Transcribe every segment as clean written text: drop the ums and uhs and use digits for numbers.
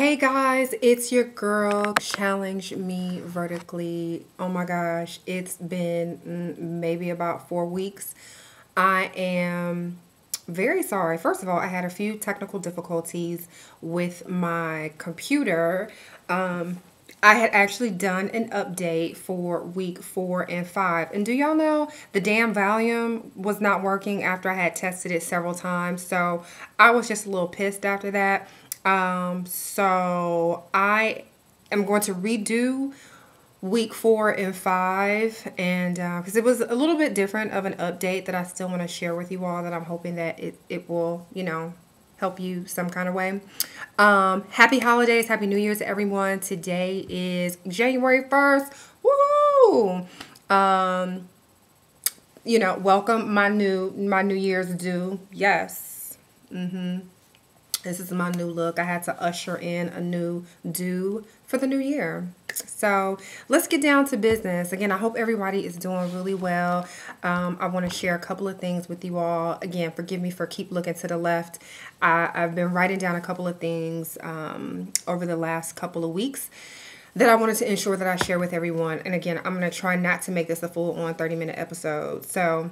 Hey guys, it's your girl. Challenge me vertically. Oh my gosh, it's been maybe about 4 weeks. I am very sorry. First of all, I had a few technical difficulties with my computer. I had actually done an update for week 4 and 5. And do y'all know the damn volume was not working after I had tested it several times? So I was just a little pissed after that. So I am going to redo week 4 and 5, and because it was a little bit different of an update that I still want to share with you all, that I'm hoping that it will, help you some kind of way. Happy holidays, happy New Year's to everyone. Today is January 1st. Woohoo! Welcome my New Year's due. Yes. This is my new look. I had to usher in a new do for the new year. So let's get down to business. Again, I hope everybody is doing really well. I want to share a couple of things with you all. Again, forgive me for keep looking to the left. I've been writing down a couple of things over the last couple of weeks that I wanted to ensure that I share with everyone. And again, I'm going to try not to make this a full-on 30-minute episode. So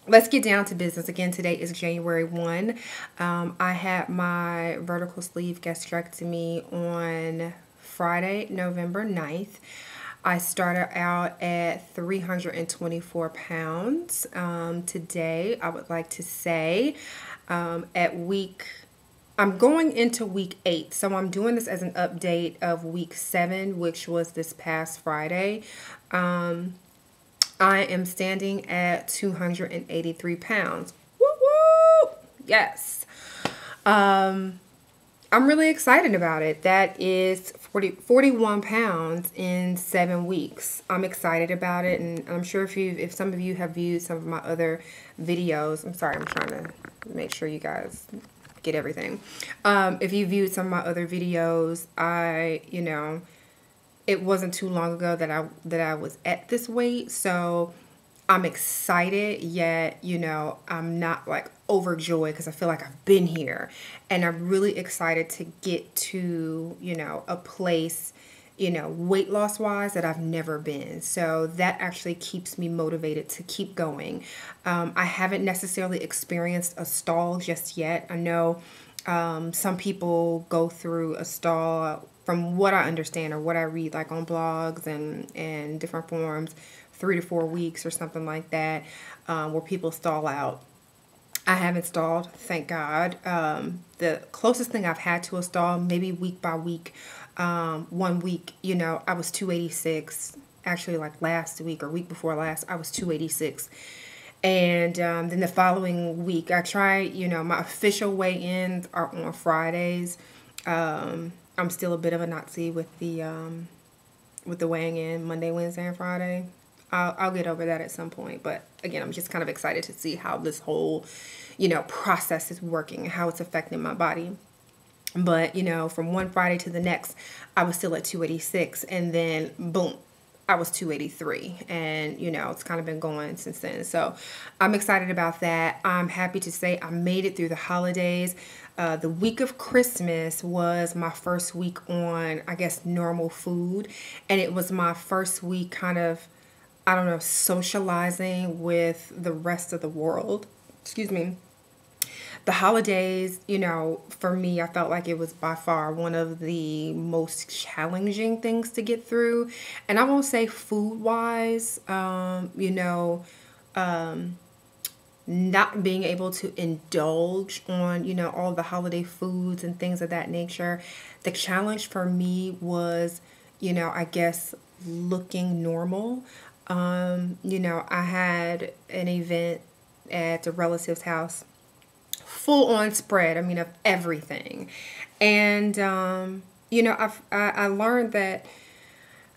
let's get down to business. Again, today is January 1. I had my vertical sleeve gastrectomy on Friday, November 9th. I started out at 324 pounds. Today, I would like to say I'm going into week 8. So I'm doing this as an update of week 7, which was this past Friday. I am standing at 283 pounds. Woo woo! Yes. I'm really excited about it. That is 41 pounds in 7 weeks. I'm excited about it, and I'm sure if some of you have viewed some of my other videos, I'm sorry, I'm trying to make sure you guys get everything. If you viewed some of my other videos, it wasn't too long ago that I was at this weight, so I'm excited, yet, I'm not like overjoyed because I feel like I've been here, and I'm really excited to get to, a place, weight loss wise that I've never been. So that actually keeps me motivated to keep going. I haven't necessarily experienced a stall just yet. I know some people go through a stall, from what I understand or what I read, like on blogs and different forums, 3 to 4 weeks or something like that, where people stall out. I haven't stalled, thank God. The closest thing I've had to a stall, maybe week by week, 1 week, I was 286. Actually, like last week or week before last, I was 286. And then the following week, I try, my official weigh-ins are on Fridays. I'm still a bit of a Nazi with the weighing in Monday, Wednesday, and Friday. I'll get over that at some point. But again, I'm just kind of excited to see how this whole, process is working, how it's affecting my body. But, from one Friday to the next, I was still at 286. And then, boom, I was 283. And, it's kind of been going since then. So I'm excited about that. I'm happy to say I made it through the holidays. The week of Christmas was my first week on, I guess, normal food. And it was my first week kind of, I don't know, socializing with the rest of the world. Excuse me. The holidays, for me, I felt like it was by far one of the most challenging things to get through. And I won't say food-wise, not being able to indulge on, all the holiday foods and things of that nature. The challenge for me was, I guess, looking normal. I had an event at a relative's house, full on spread, of everything. And, I learned that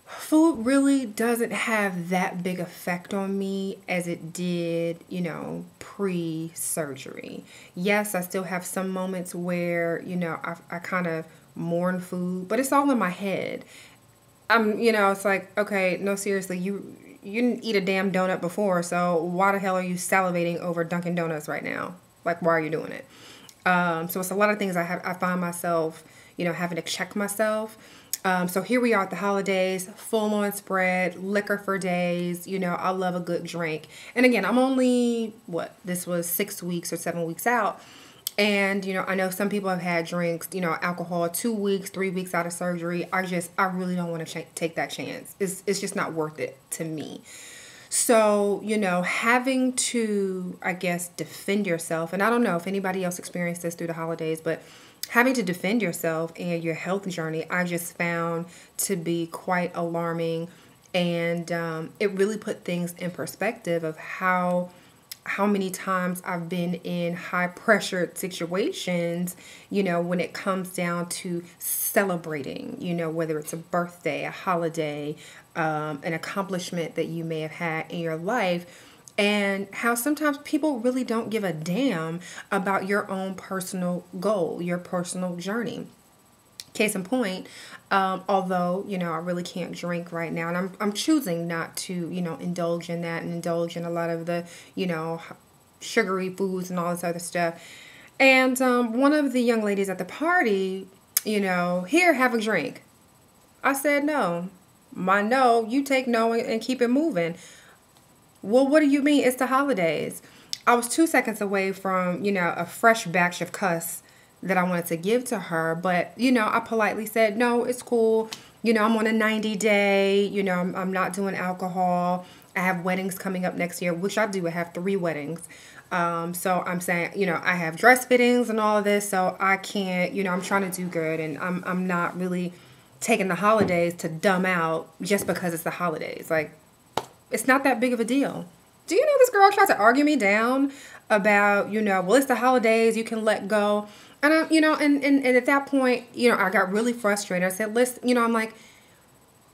food really doesn't have that big effect on me as it did, pre-surgery. Yes, I still have some moments where, I kind of mourn food, but it's all in my head. It's like, okay, no, seriously, you didn't eat a damn donut before, so why the hell are you salivating over Dunkin' Donuts right now? Like, why are you doing it? So it's a lot of things I find myself, having to check myself. So here we are at the holidays, full on spread, liquor for days. I love a good drink. And again, I'm only, this was 6 weeks or 7 weeks out. And, I know some people have had drinks, alcohol 2 weeks, 3 weeks out of surgery. I really don't want to take that chance. It's just not worth it to me. So, having to, I guess, defend yourself, and I don't know if anybody else experienced this through the holidays, but having to defend yourself and your health journey, I just found to be quite alarming. And it really put things in perspective of how many times I've been in high pressured situations, when it comes down to celebrating, whether it's a birthday, a holiday, an accomplishment that you may have had in your life, and how sometimes people really don't give a damn about your own personal goal, your personal journey. Case in point, although, I really can't drink right now, and I'm choosing not to, indulge in that and indulge in a lot of the, sugary foods and all this other stuff. And one of the young ladies at the party, here, have a drink. I said no. My no, you take no and keep it moving. Well, what do you mean? It's the holidays. I was 2 seconds away from, a fresh batch of cuss that I wanted to give to her. But, I politely said, no, it's cool. I'm on a 90-day. I'm not doing alcohol. I have weddings coming up next year, which I do. I have 3 weddings. So I'm saying, I have dress fittings and all of this. So I can't, I'm trying to do good. And I'm not really taking the holidays to dumb out just because it's the holidays. Like, it's not that big of a deal. Do you know this girl tried to argue me down about, well, it's the holidays, you can let go. And, and at that point, I got really frustrated. I said, listen, I'm like,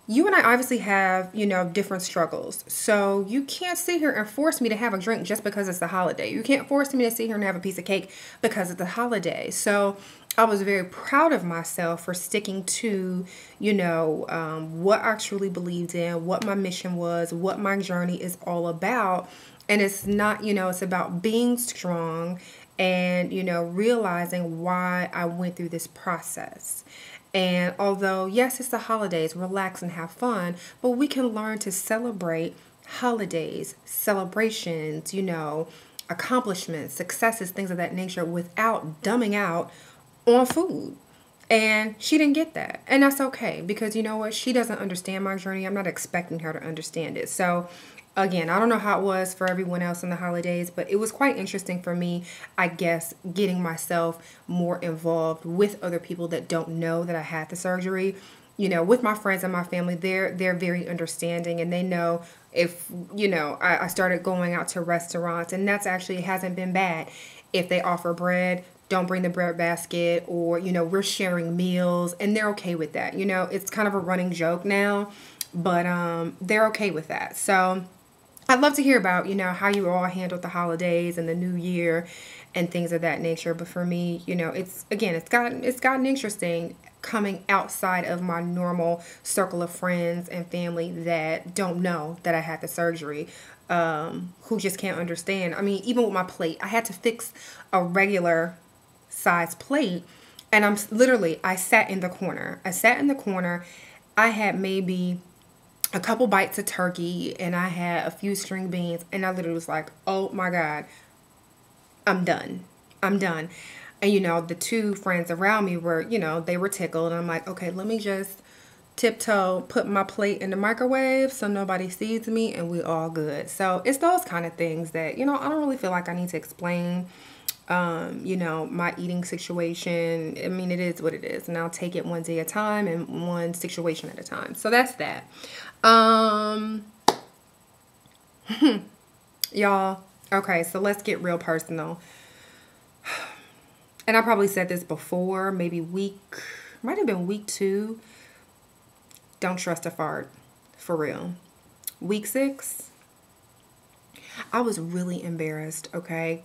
you and I obviously have, different struggles. So you can't sit here and force me to have a drink just because it's the holiday. You can't force me to sit here and have a piece of cake because it's the holiday. So I was very proud of myself for sticking to, what I truly believed in, what my mission was, what my journey is all about. And it's not, it's about being strong and, realizing why I went through this process. And although, yes, it's the holidays, relax and have fun, but we can learn to celebrate holidays, celebrations, accomplishments, successes, things of that nature without dumbing out on food. And she didn't get that. And that's okay, because you know what? She doesn't understand my journey. I'm not expecting her to understand it. So again, I don't know how it was for everyone else in the holidays, but it was quite interesting for me, I guess, getting myself more involved with other people that don't know that I had the surgery. With my friends and my family, they're very understanding, and they know if, I started going out to restaurants, and that's actually hasn't been bad. If they offer bread, don't bring the bread basket, or, we're sharing meals, and they're okay with that. It's kind of a running joke now, but they're okay with that. So I'd love to hear about, how you all handled the holidays and the new year and things of that nature. But for me, it's gotten interesting coming outside of my normal circle of friends and family that don't know that I had the surgery, who just can't understand. I mean, even with my plate, I had to fix a regular size plate, and I sat in the corner. I had maybe a couple bites of turkey, and I had a few string beans, and I literally was like, oh my God, I'm done. And, the 2 friends around me were, they were tickled, and I'm like, okay, let me just tiptoe, put my plate in the microwave so nobody sees me, and we all good. So it's those kind of things that, I don't really feel like I need to explain, my eating situation. I mean, it is what it is, and I'll take it one day at a time and one situation at a time. So that's that. Y'all, okay, so let's get real personal. And I probably said this before, might have been week 2. Don't trust a fart, for real. Week 6, I was really embarrassed, okay?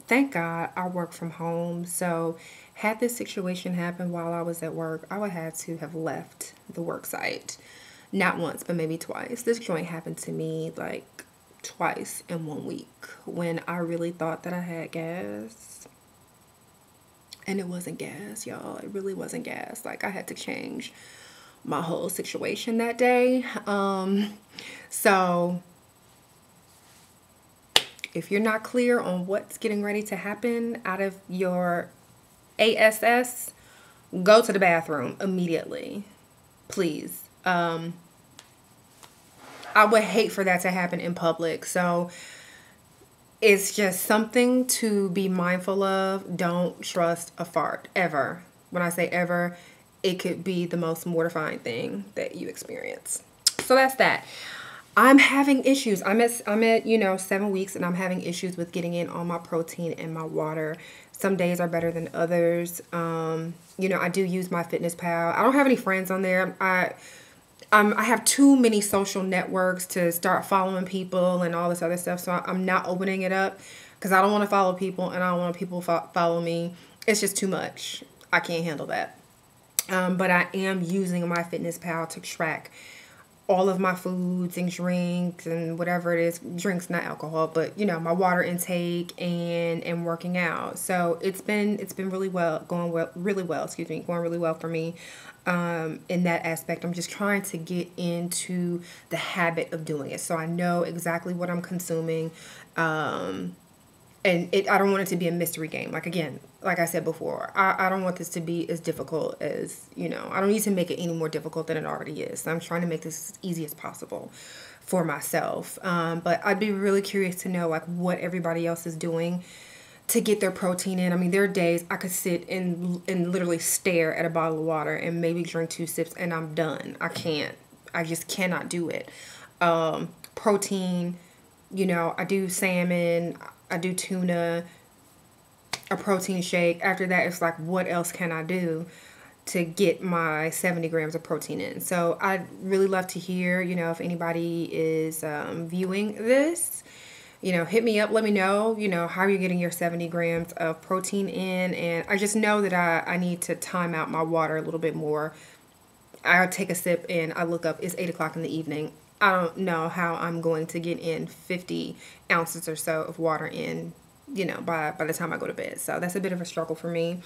Thank God I work from home, so had this situation happen while I was at work, I would have to have left the work site. Not once, but maybe twice. This joint happened to me like twice in 1 week when I really thought that I had gas. And it wasn't gas, y'all. It really wasn't gas. Like, I had to change my whole situation that day. So if you're not clear on what's getting ready to happen out of your ASS, go to the bathroom immediately, please. I would hate for that to happen in public. So it's just something to be mindful of. Don't trust a fart, ever. When I say ever, it could be the most mortifying thing that you experience. So that's that. I'm having issues. I'm at, you know, 7 weeks, and I'm having issues with getting in all my protein and my water. Some days are better than others. You know, I do use my Fitness Pal. I don't have any friends on there. I have too many social networks to start following people and all this other stuff. So I'm not opening it up because I don't want to follow people, and I don't want people follow me. It's just too much. I can't handle that. But I am using my Fitness Pal to track all of my foods and drinks and whatever it is. Drinks, not alcohol, but you know, my water intake and working out. So it's been really well, going really well for me. In that aspect, I'm just trying to get into the habit of doing it, so I know exactly what I'm consuming. And I don't want it to be a mystery game. Like, again, like I said before, I don't want this to be as difficult as, you know, I don't need to make it any more difficult than it already is. So I'm trying to make this as easy as possible for myself. But I'd be really curious to know, like, what everybody else is doing to get their protein in. I mean, there are days I could sit and literally stare at a bottle of water and maybe drink 2 sips and I'm done. I just cannot do it. Protein, you know, I do salmon, I do tuna, a protein shake. After that, it's like, what else can I do to get my 70 grams of protein in? So I'd really love to hear, you know, if anybody is viewing this, you know, hit me up, let me know, you know, how you're getting your 70 grams of protein in. And I just know that I need to time out my water a little bit more. I take a sip and I look up, it's 8 o'clock in the evening. I don't know how I'm going to get in 50 ounces or so of water in, you know, by the time I go to bed. So that's a bit of a struggle for me.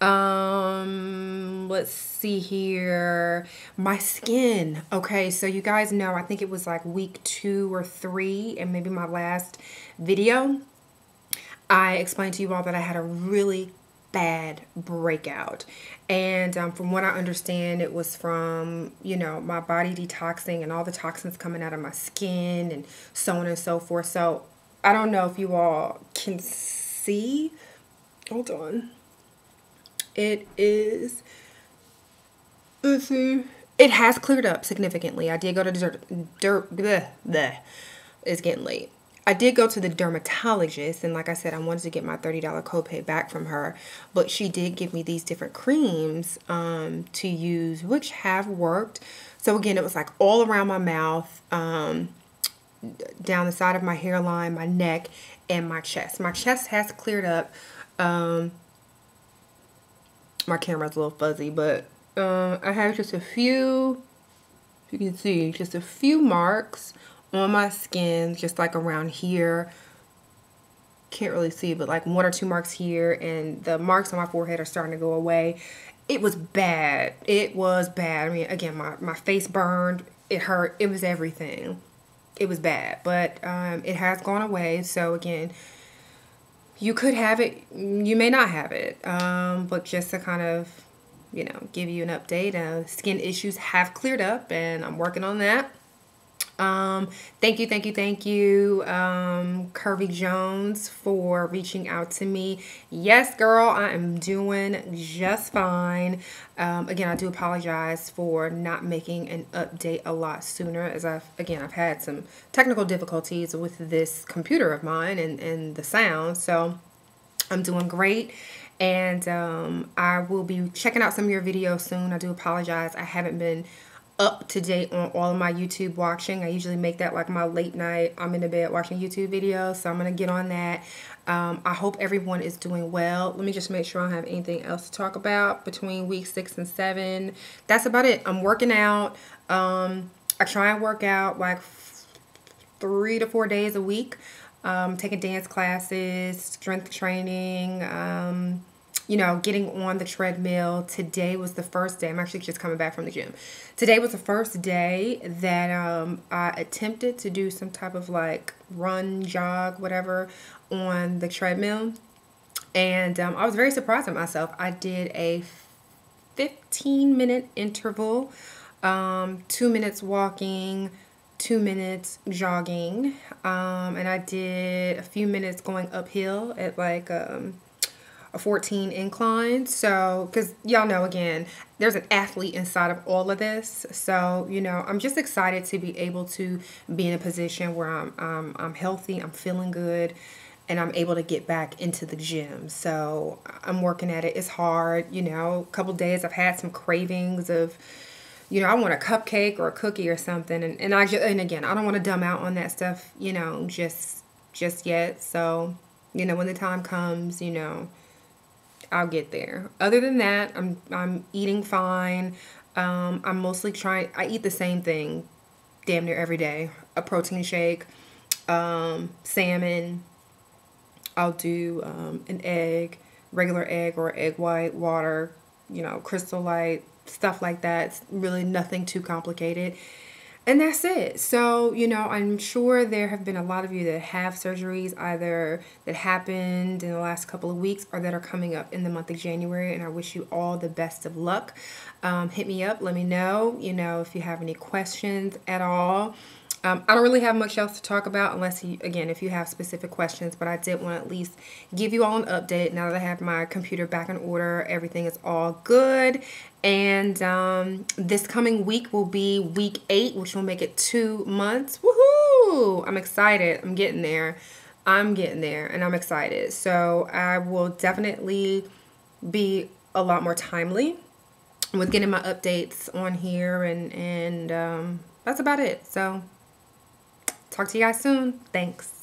Let's see here. My skin. Okay, so you guys know, I think it was like week 2 or 3, and maybe my last video, I explained to you all that I had a really bad breakout. And from what I understand, it was from, you know, my body detoxing and all the toxins coming out of my skin and so on and so forth. So I don't know if you all can see. Hold on. It is, let's see. It has cleared up significantly. I did go to it's getting late. I did go to the dermatologist, and like I said, I wanted to get my $30 copay back from her, but she did give me these different creams to use, which have worked. So again, it was like all around my mouth, down the side of my hairline, my neck, and my chest. My chest has cleared up. My camera's a little fuzzy, but I have just a few, you can see, just a few marks on my skin, just like around here. Can't really see, but like 1 or 2 marks here, and the marks on my forehead are starting to go away. It was bad. It was bad. I mean, again, my face burned. It hurt. It was everything. It was bad, but it has gone away. So again, you could have it, you may not have it, but just to kind of, you know, give you an update, skin issues have cleared up, and I'm working on that. Thank you, Curvy Jones, for reaching out to me. Yes, girl, I am doing just fine. Again, I do apologize for not making an update a lot sooner, as I've had some technical difficulties with this computer of mine and the sound. So I'm doing great. And I will be checking out some of your videos soon. I do apologize. I haven't been up to date on all of my YouTube watching. I usually make that like my late night, I'm in the bed watching YouTube videos, so I'm going to get on that. I hope everyone is doing well. Let me just make sure I don't have anything else to talk about between week 6 and 7. That's about it. I'm working out. I try and work out like 3 to 4 days a week. Taking dance classes, strength training, getting on the treadmill. Today was the first day. I'm actually just coming back from the gym. Today was the first day that I attempted to do some type of like run, jog, whatever on the treadmill. And I was very surprised at myself. I did a 15-minute interval, 2 minutes walking, 2 minutes jogging, and I did a few minutes going uphill at like a 14 incline. So, because y'all know, again, there's an athlete inside of all of this. So, I'm just excited to be able to be in a position where I'm healthy, I'm feeling good, and I'm able to get back into the gym. So I'm working at it. It's hard, a couple days I've had some cravings of, I want a cupcake or a cookie or something. And again, I don't want to dumb out on that stuff, just yet. So, when the time comes, I'll get there. Other than that, I'm eating fine. I'm mostly I eat the same thing damn near every day. A protein shake, salmon. I'll do an egg, regular egg or egg white, water, Crystal Light, stuff like that. It's really nothing too complicated. And that's it. So, I'm sure there have been a lot of you that have surgeries either that happened in the last couple of weeks or that are coming up in the month of January. And I wish you all the best of luck. Hit me up. Let me know, if you have any questions at all. I don't really have much else to talk about unless, if you have specific questions, but I did want to at least give you all an update. Now that I have my computer back in order, everything is all good. And this coming week will be week 8, which will make it 2 months. Woohoo! I'm excited. I'm getting there. And I'm excited. So I will definitely be a lot more timely with getting my updates on here. And that's about it. So talk to you guys soon. Thanks.